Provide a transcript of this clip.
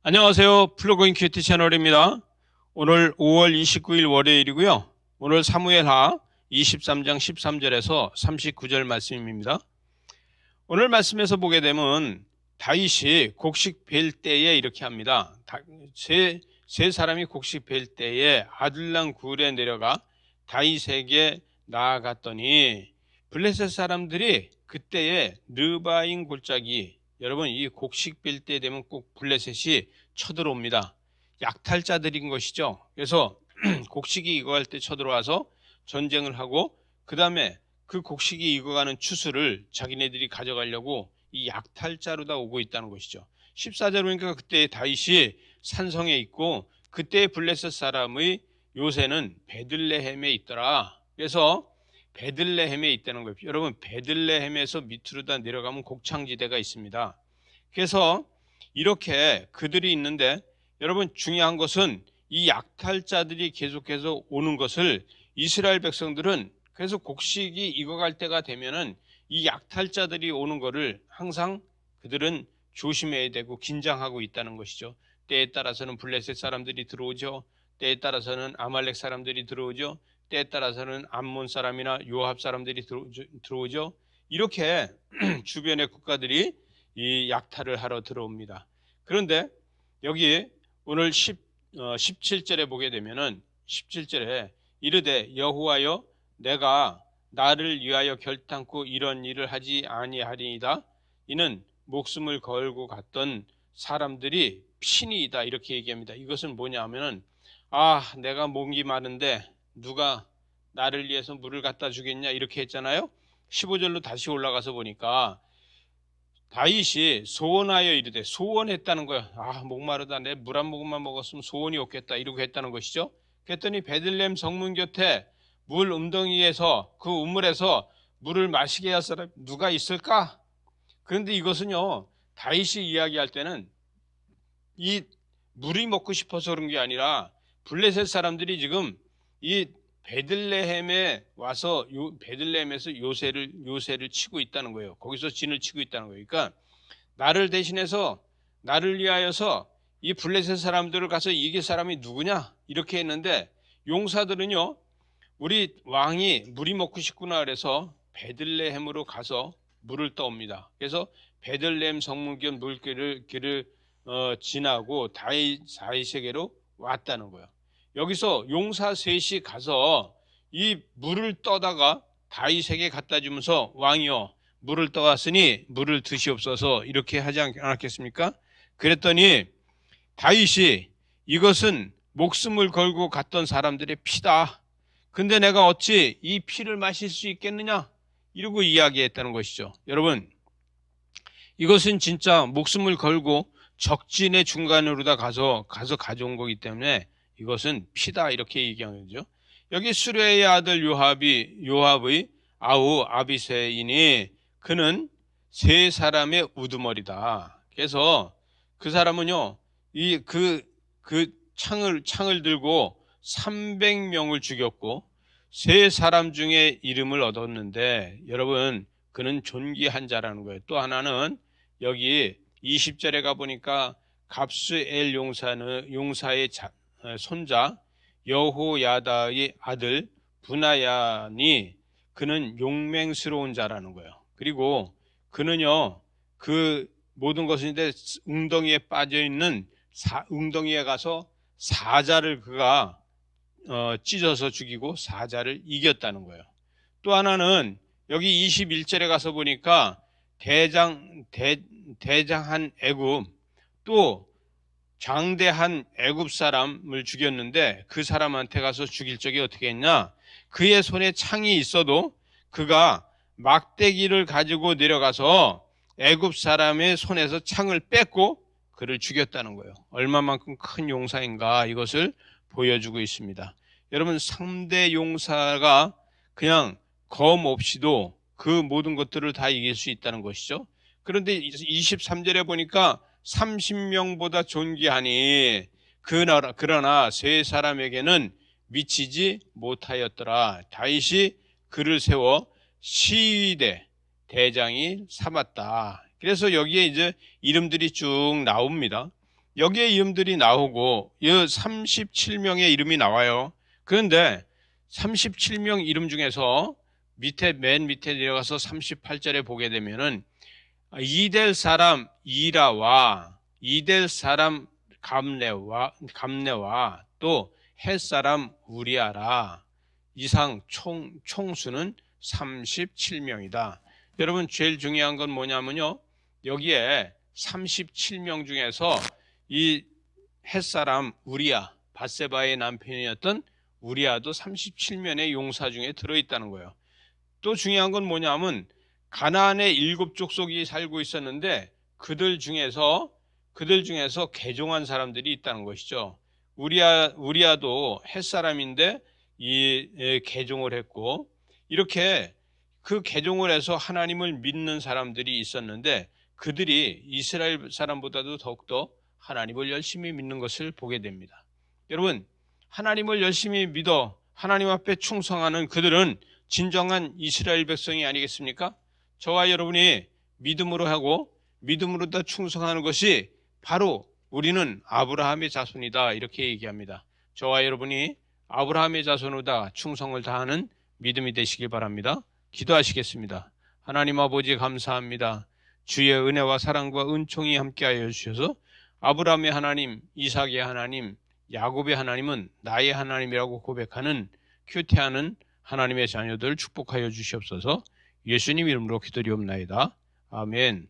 안녕하세요. 플러그인 큐티 채널입니다. 오늘 5월 29일 월요일이고요. 오늘 사무엘하 23장 13절에서 39절 말씀입니다. 오늘 말씀에서 보게 되면 다윗이 곡식 벨 때에 이렇게 합니다. 세 사람이 곡식 벨 때에 아둘람 굴에 내려가 다윗에게 나아갔더니 블레셋 사람들이 그때에 르바인 골짜기, 여러분 이 곡식 벨 때 되면 꼭 블레셋이 쳐들어옵니다. 약탈자들인 것이죠. 그래서 곡식이 익어갈 때 쳐들어와서 전쟁을 하고 그 다음에 그 곡식이 익어가는 추수를 자기네들이 가져가려고 이 약탈자로 다 오고 있다는 것이죠. 14절 보니까 그때 다윗이 산성에 있고 그때 블레셋 사람의 요새는 베들레헴에 있더라. 그래서 베들레헴에 있다는 거예요. 여러분 베들레헴에서 밑으로 다 내려가면 곡창지대가 있습니다. 그래서 이렇게 그들이 있는데 여러분 중요한 것은 이 약탈자들이 계속해서 오는 것을 이스라엘 백성들은 그래서 곡식이 익어갈 때가 되면은 이 약탈자들이 오는 것을 항상 그들은 조심해야 되고 긴장하고 있다는 것이죠. 때에 따라서는 블레셋 사람들이 들어오죠. 때에 따라서는 아말렉 사람들이 들어오죠. 때에 따라서는 암몬 사람이나 요압 사람들이 들어오죠. 이렇게 주변의 국가들이 이 약탈을 하러 들어옵니다. 그런데 여기 오늘 17절에 보게 되면은 17절에 이르되 여호와여 내가 나를 위하여 결단코 이런 일을 하지 아니하리이다. 이는 목숨을 걸고 갔던 사람들이 신이다 이렇게 얘기합니다. 이것은 뭐냐 하면은 내가 목이 마른데 누가 나를 위해서 물을 갖다 주겠냐 이렇게 했잖아요. 15절로 다시 올라가서 보니까 다윗이 소원하여 이르되 소원했다는 거야. 목마르다. 내 물 한 모금만 먹었으면 소원이 없겠다. 이러고 했다는 것이죠. 그랬더니 베들레헴 성문 곁에 물 움덩이에서 그 우물에서 물을 마시게 할 사람 누가 있을까? 그런데 이것은요 다윗이 이야기할 때는 이 물이 먹고 싶어서 그런 게 아니라 블레셋 사람들이 지금 이 베들레헴에 와서 베들레헴에서 요새를 치고 있다는 거예요. 거기서 진을 치고 있다는 거예요. 그러니까 나를 대신해서 나를 위하여서 이 블레셋 사람들을 가서 이길 사람이 누구냐 이렇게 했는데 용사들은요 우리 왕이 물이 먹고 싶구나 그래서 베들레헴으로 가서 물을 떠옵니다. 그래서 베들레헴 성문곁 물길을 지나고 다윗에게로 왔다는 거예요. 여기서 용사 셋이 가서 이 물을 떠다가 다윗에게 갖다 주면서 왕이여 물을 떠왔으니 물을 드시옵소서 이렇게 하지 않았겠습니까? 그랬더니 다윗이 이것은 목숨을 걸고 갔던 사람들의 피다. 근데 내가 어찌 이 피를 마실 수 있겠느냐? 이러고 이야기했다는 것이죠. 여러분 이것은 진짜 목숨을 걸고 적진의 중간으로다 가서 가져온 거기 때문에 이것은 피다 이렇게 얘기하는 거죠. 여기 수레의 아들 요압의 아우 아비새이니 그는 세 사람의 우두머리다. 그래서 그 사람은요 그 창을 들고 300명을 죽였고 세 사람 중에 이름을 얻었는데 여러분 그는 존귀한 자라는 거예요. 또 하나는 여기 20절에 가보니까 갑스엘 용사의 손자 여호야다의 아들 분하야니 그는 용맹스러운 자라는 거예요. 그리고 그는요 그 모든 것인데 웅덩이에 빠져있는 웅덩이에 가서 사자를 그가 찢어서 죽이고 사자를 이겼다는 거예요. 또 하나는 여기 21절에 가서 보니까 대장한 애굽 또 장대한 애굽 사람을 죽였는데 그 사람한테 가서 죽일 적이 어떻게 했냐? 그의 손에 창이 있어도 그가 막대기를 가지고 내려가서 애굽 사람의 손에서 창을 뺏고 그를 죽였다는 거예요. 얼마만큼 큰 용사인가 이것을 보여주고 있습니다. 여러분 3대 용사가 그냥 검 없이도 그 모든 것들을 다 이길 수 있다는 것이죠. 그런데 23절에 보니까 30명보다 존귀하니 그러나 세 사람에게는 미치지 못하였더라. 다윗이 그를 세워 시위대 대장이 삼았다. 그래서 여기에 이제 이름들이 쭉 나옵니다. 여기에 이름들이 나오고 이 37명의 이름이 나와요. 그런데 37명 이름 중에서 맨 밑에 내려가서 38절에 보게 되면은 이델 사람 이라와 이델 사람 감네와 또 헷 사람 우리아라 이상 총수는 37명이다. 여러분 제일 중요한 건 뭐냐면요. 여기에 37명 중에서 이 헷사람 우리아, 밧세바의 남편이었던 우리아도 37명의 용사 중에 들어있다는 거예요. 또 중요한 건 뭐냐면 가나안의 7족속이 살고 있었는데 그들 중에서 개종한 사람들이 있다는 것이죠. 우리아도 헷사람인데 개종을 했고 이렇게 그 개종을 해서 하나님을 믿는 사람들이 있었는데 그들이 이스라엘 사람보다도 더욱더 하나님을 열심히 믿는 것을 보게 됩니다. 여러분, 하나님을 열심히 믿어 하나님 앞에 충성하는 그들은 진정한 이스라엘 백성이 아니겠습니까? 저와 여러분이 믿음으로 하고 믿음으로 다 충성하는 것이 바로 우리는 아브라함의 자손이다 이렇게 얘기합니다. 저와 여러분이 아브라함의 자손으로다 충성을 다하는 믿음이 되시길 바랍니다. 기도하시겠습니다. 하나님 아버지 감사합니다. 주의 은혜와 사랑과 은총이 함께하여 주셔서 아브라함의 하나님, 이삭의 하나님, 야곱의 하나님은 나의 하나님이라고 고백하는 큐티하는 하나님의 자녀들 축복하여 주시옵소서. 예수님 이름으로 기도리옵나이다. 아멘.